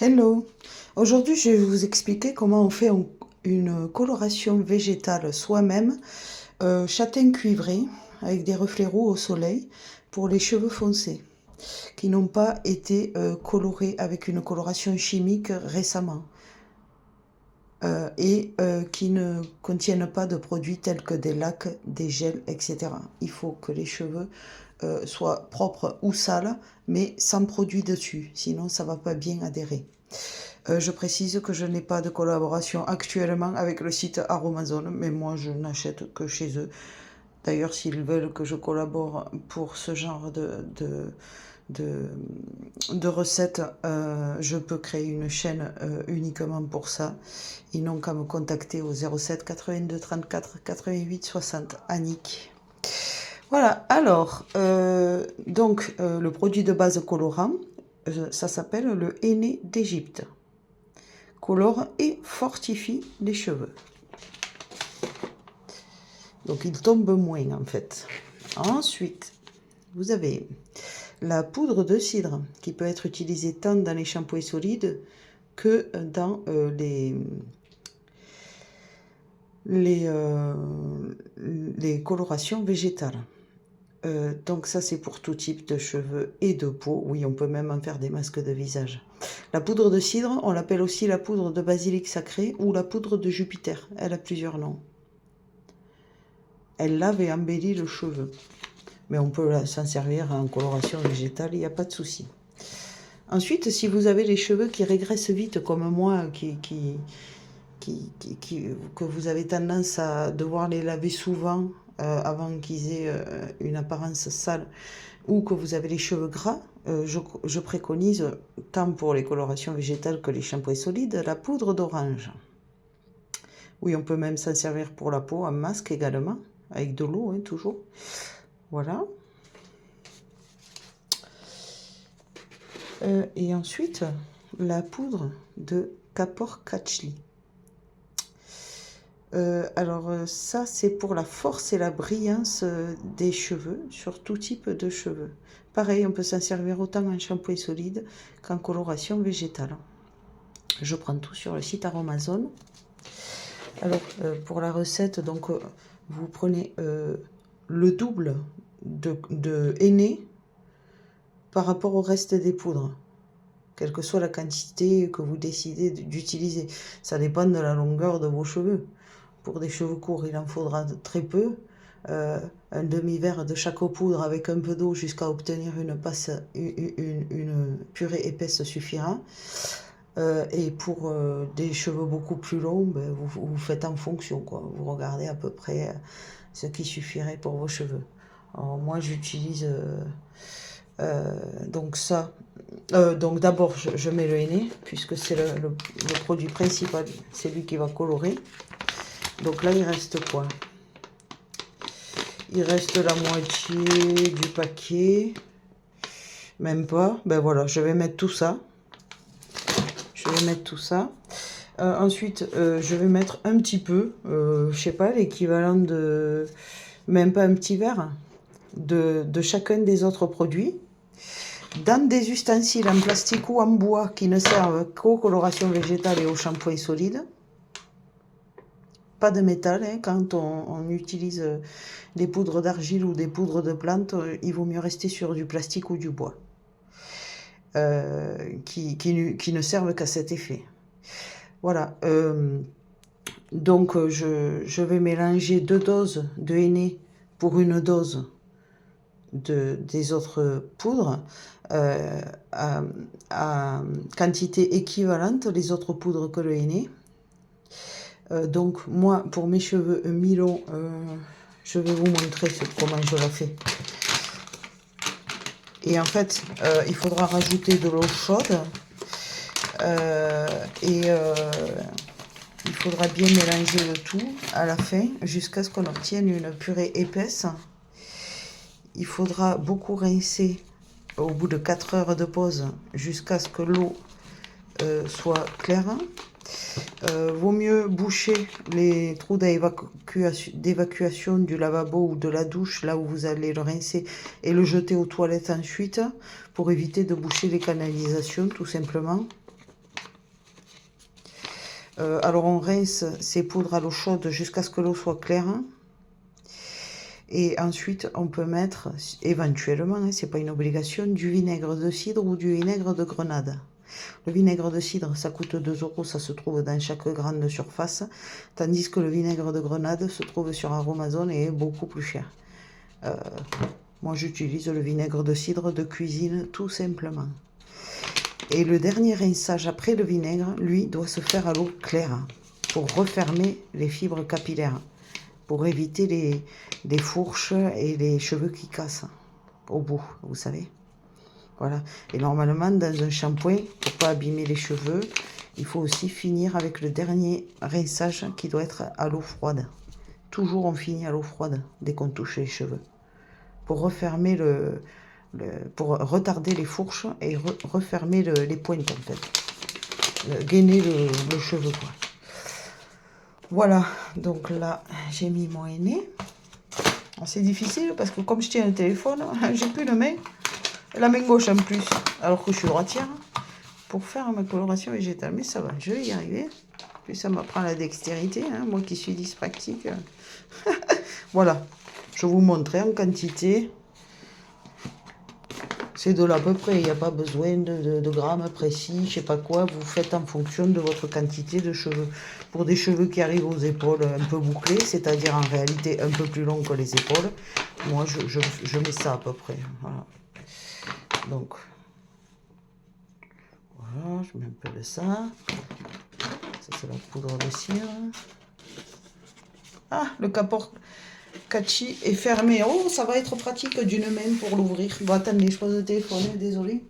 Hello! Aujourd'hui, je vais vous expliquer comment on fait une coloration végétale soi-même, châtain cuivré, avec des reflets roux au soleil, pour les cheveux foncés, qui n'ont pas été colorés avec une coloration chimique récemment, et qui ne contiennent pas de produits tels que des lacs, des gels, etc. Il faut que les cheveux soient propres ou sales, mais sans produit dessus, sinon ça ne va pas bien adhérer. Je précise que je n'ai pas de collaboration actuellement avec le site Aromazone, mais moi je n'achète que chez eux. D'ailleurs, s'ils veulent que je collabore pour ce genre de recettes, je peux créer une chaîne uniquement pour ça. Ils n'ont qu'à me contacter au 07 82 34 88 60 Annick. Voilà, alors, le produit de base colorant, ça s'appelle le henné d'Égypte. Colore et fortifie les cheveux. Donc il tombe moins en fait. Ensuite, vous avez la poudre de cidre qui peut être utilisée tant dans les shampoings solides que dans les colorations végétales. Donc ça c'est pour tout type de cheveux et de peau. Oui, on peut même en faire des masques de visage. La poudre de cidre, on l'appelle aussi la poudre de basilic sacré ou la poudre de Jupiter. Elle a plusieurs noms. Elle lave et embellit le cheveu. Mais on peut s'en servir en coloration végétale, il n'y a pas de souci. Ensuite, si vous avez les cheveux qui régressent vite comme moi, que vous avez tendance à devoir les laver souvent avant qu'ils aient une apparence sale, ou que vous avez les cheveux gras, je préconise, tant pour les colorations végétales que les shampoings solides, la poudre d'orange. Oui, on peut même s'en servir pour la peau, en masque également, avec de l'eau, hein, toujours. Voilà. Et ensuite, la poudre de Kapor Kachli. Ça, c'est pour la force et la brillance des cheveux, sur tout type de cheveux. Pareil, on peut s'en servir autant en shampoing solide qu'en coloration végétale. Je prends tout sur le site Aromazone. Alors, pour la recette, donc, vous prenez le double de henné par rapport au reste des poudres, quelle que soit la quantité que vous décidez d'utiliser. Ça dépend de la longueur de vos cheveux. Pour des cheveux courts, il en faudra très peu. Un demi-verre de chaque poudre avec un peu d'eau jusqu'à obtenir une purée épaisse suffira. Et pour des cheveux beaucoup plus longs, ben, vous faites en fonction, quoi. Vous regardez à peu près ce qui suffirait pour vos cheveux. Alors moi j'utilise donc ça. Donc d'abord je mets le henné puisque c'est le produit principal, c'est lui qui va colorer. Donc là il reste quoi? Il reste la moitié du paquet, même pas. Ben voilà, je vais mettre tout ça. Ensuite, je vais mettre un petit peu, je sais pas, l'équivalent de même pas un petit verre de chacun des autres produits, dans des ustensiles en plastique ou en bois qui ne servent qu'aux colorations végétales et aux shampoings solides. Pas de métal, hein, quand on utilise des poudres d'argile ou des poudres de plantes, il vaut mieux rester sur du plastique ou du bois, qui ne servent qu'à cet effet. Voilà, donc je vais mélanger 2 doses de henné pour une dose des autres poudres, à quantité équivalente, les autres poudres que le henné. Donc moi, pour mes cheveux mi-longs, je vais vous montrer comment je la fais. Et en fait, il faudra rajouter de l'eau chaude, il faudra bien mélanger le tout à la fin jusqu'à ce qu'on obtienne une purée épaisse. Il faudra beaucoup rincer au bout de 4 heures de pause jusqu'à ce que l'eau soit claire. Vaut mieux boucher les trous d'évacuation du lavabo ou de la douche, là où vous allez le rincer, et le jeter aux toilettes ensuite, pour éviter de boucher les canalisations, tout simplement. Alors on rince ces poudres à l'eau chaude jusqu'à ce que l'eau soit claire. Et ensuite, on peut mettre, éventuellement, hein, c'est pas une obligation, du vinaigre de cidre ou du vinaigre de grenade. Le vinaigre de cidre, ça coûte 2 €, ça se trouve dans chaque grande surface, tandis que le vinaigre de grenade se trouve sur Aromazone et est beaucoup plus cher. Moi, j'utilise le vinaigre de cidre de cuisine, tout simplement. Et le dernier rinçage après le vinaigre, lui, doit se faire à l'eau claire pour refermer les fibres capillaires, pour éviter les fourches et les cheveux qui cassent au bout, vous savez. Voilà. Et normalement, dans un shampoing, pour pas abîmer les cheveux, il faut aussi finir avec le dernier rinçage qui doit être à l'eau froide. Toujours on finit à l'eau froide dès qu'on touche les cheveux. Pour refermer pour retarder les fourches et refermer les pointes en fait. Gainer le cheveu quoi. Voilà, donc là j'ai mis mon henné. C'est difficile parce que comme je tiens un téléphone, j'ai plus la main gauche en plus, alors que je suis droitière, pour faire ma coloration végétale. Mais ça va, je vais y arriver. Puis ça m'apprend la dextérité, hein, moi qui suis dyspraxique. Voilà, je vous montrerai en quantité. C'est de là à peu près, il n'y a pas besoin de grammes précis, je sais pas quoi. Vous faites en fonction de votre quantité de cheveux. Pour des cheveux qui arrivent aux épaules un peu bouclés, c'est-à-dire en réalité un peu plus long que les épaules, moi je mets ça à peu près. Voilà. Donc, voilà, je mets un peu de ça. Ça c'est la poudre de cire. Ah, le capot Catchy est fermé. Oh, ça va être pratique d'une main pour l'ouvrir. Bon, attendez, je pose le téléphone, désolé.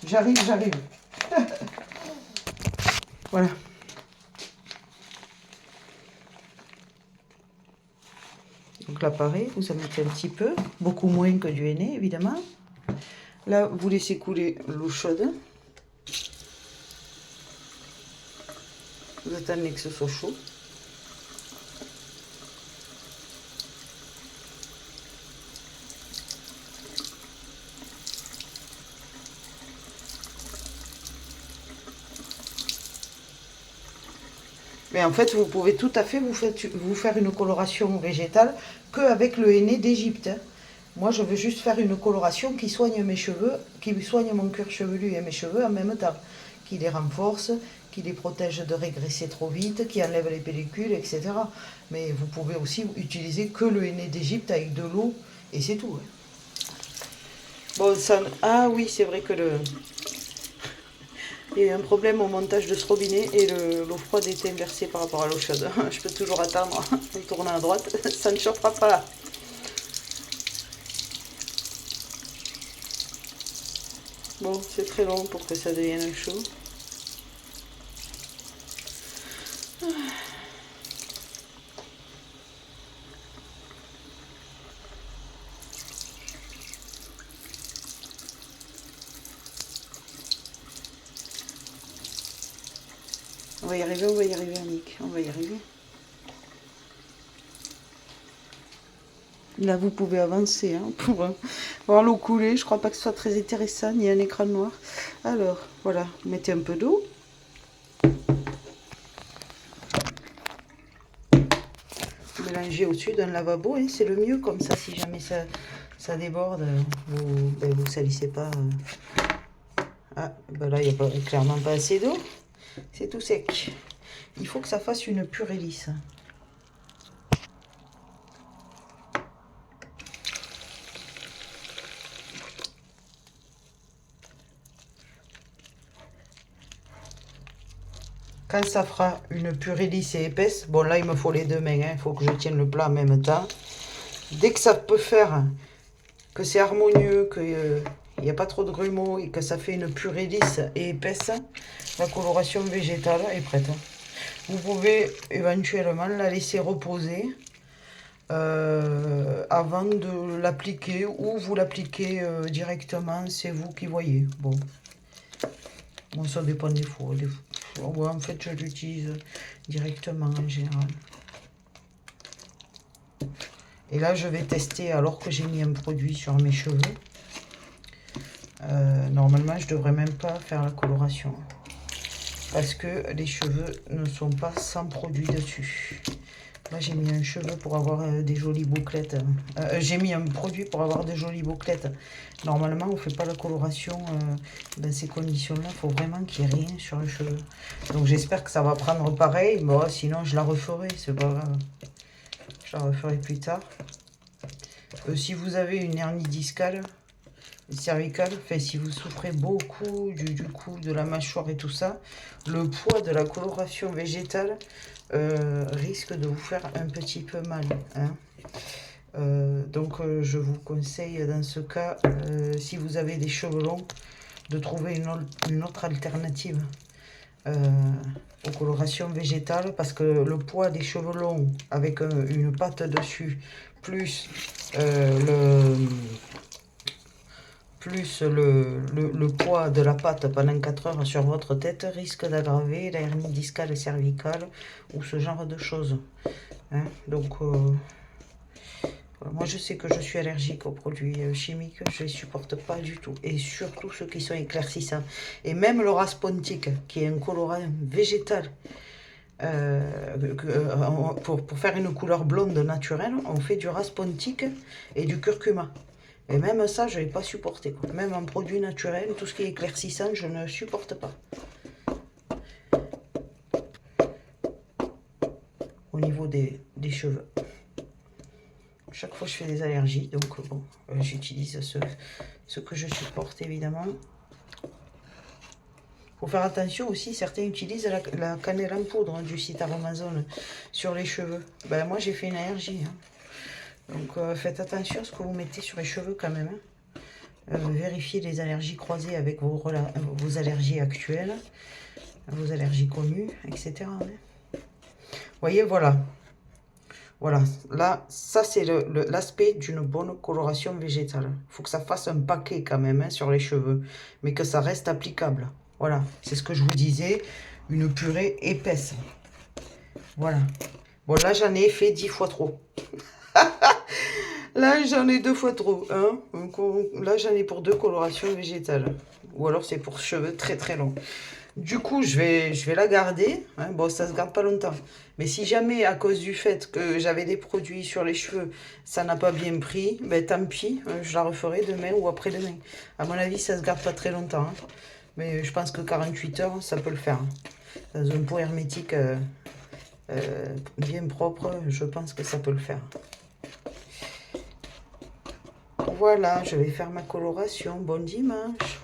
J'arrive. Voilà. Donc là, pareil, vous en mettez un petit peu. Beaucoup moins que du henné, évidemment. Là, vous laissez couler l'eau chaude. Vous attendez que ce soit chaud. Mais en fait, vous pouvez tout à fait vous faire une coloration végétale qu'avec le henné d'Égypte. Moi, je veux juste faire une coloration qui soigne mes cheveux, qui soigne mon cuir chevelu et mes cheveux en même temps, qui les renforce, qui les protège de régresser trop vite, qui enlève les pellicules, etc. Mais vous pouvez aussi utiliser que le henné d'Égypte avec de l'eau et c'est tout. Bon, ça... Ah oui, c'est vrai que il y a eu un problème au montage de ce robinet et l'eau froide était inversée par rapport à l'eau chaude. Je peux toujours attendre en tournant à droite, ça ne chauffera pas là. Bon, c'est très long pour que ça devienne chaud. On va y arriver, Annick, on va y arriver. Là, vous pouvez avancer hein, pour voir l'eau couler. Je crois pas que ce soit très intéressant, ni un écran noir. Alors, voilà, mettez un peu d'eau. Mélangez au-dessus d'un lavabo, hein, c'est le mieux. Comme ça, si jamais ça déborde, vous salissez pas. Ah, ben là, il n'y a clairement pas assez d'eau. C'est tout sec. Il faut que ça fasse une purée lisse. Quand ça fera une purée lisse et épaisse, bon là il me faut les deux mains, il faut que je tienne le plat en même temps. Dès que ça peut faire que c'est harmonieux, qu'il n'y a pas trop de grumeaux et que ça fait une purée lisse et épaisse, la coloration végétale est prête. Vous pouvez éventuellement la laisser reposer avant de l'appliquer ou vous l'appliquez directement, c'est vous qui voyez. Bon, ça dépend des fois. Ouais, en fait, je l'utilise directement en général. Et là, je vais tester alors que j'ai mis un produit sur mes cheveux. Normalement, je devrais même pas faire la coloration. Parce que les cheveux ne sont pas sans produit dessus. Là, j'ai mis un cheveu pour avoir des jolies bouclettes. J'ai mis un produit pour avoir des jolies bouclettes. Normalement, on ne fait pas la coloration dans ces conditions-là. Il faut vraiment qu'il n'y ait rien sur les cheveux. Donc, j'espère que ça va prendre pareil. Bon, sinon, je la referai. C'est pas grave. Je la referai plus tard. Si vous avez une hernie discale, cervicale, enfin, si vous souffrez beaucoup du cou, de la mâchoire et tout ça, le poids de la coloration végétale risque de vous faire un petit peu mal. Hein. Donc je vous conseille dans ce cas, si vous avez des cheveux longs, de trouver une autre alternative aux colorations végétales, parce que le poids des cheveux longs avec une pâte dessus, plus le poids de la pâte pendant 4 heures sur votre tête risque d'aggraver la hernie discale et cervicale ou ce genre de choses. Hein. Donc, moi je sais que je suis allergique aux produits chimiques, je ne les supporte pas du tout. Et surtout ceux qui sont éclaircissants. Et même le raspontique, qui est un colorant végétal, pour faire une couleur blonde naturelle, on fait du raspontique et du curcuma. Et même ça, je n'ai pas supporté. Quoi. Même un produit naturel, tout ce qui est éclaircissant, je ne supporte pas. Au niveau des cheveux. Chaque fois, je fais des allergies. Donc, bon, j'utilise ce que je supporte, évidemment. Il faut faire attention aussi, certains utilisent la cannelle en poudre du site Aromazone sur les cheveux. Ben, moi, j'ai fait une allergie. Hein. Donc, faites attention à ce que vous mettez sur les cheveux quand même. Hein. Vérifiez les allergies croisées avec vos allergies actuelles, vos allergies connues, etc. Hein. Vous voyez, voilà. Voilà, là, ça c'est l'aspect d'une bonne coloration végétale. Il faut que ça fasse un paquet quand même hein, sur les cheveux, mais que ça reste applicable. Voilà, c'est ce que je vous disais, une purée épaisse. Voilà. Bon, là, j'en ai fait 10 fois trop. Là, j'en ai 2 fois trop. Hein. Donc, là, j'en ai pour 2 colorations végétales. Ou alors, c'est pour cheveux très très longs. Du coup, je vais la garder. Hein. Bon, ça se garde pas longtemps. Mais si jamais, à cause du fait que j'avais des produits sur les cheveux, ça n'a pas bien pris, ben tant pis. Je la referai demain ou après-demain. À mon avis, ça se garde pas très longtemps. Hein. Mais je pense que 48 heures, ça peut le faire. Dans un pot hermétique bien propre, je pense que ça peut le faire. Voilà, je vais faire ma coloration. Bon dimanche.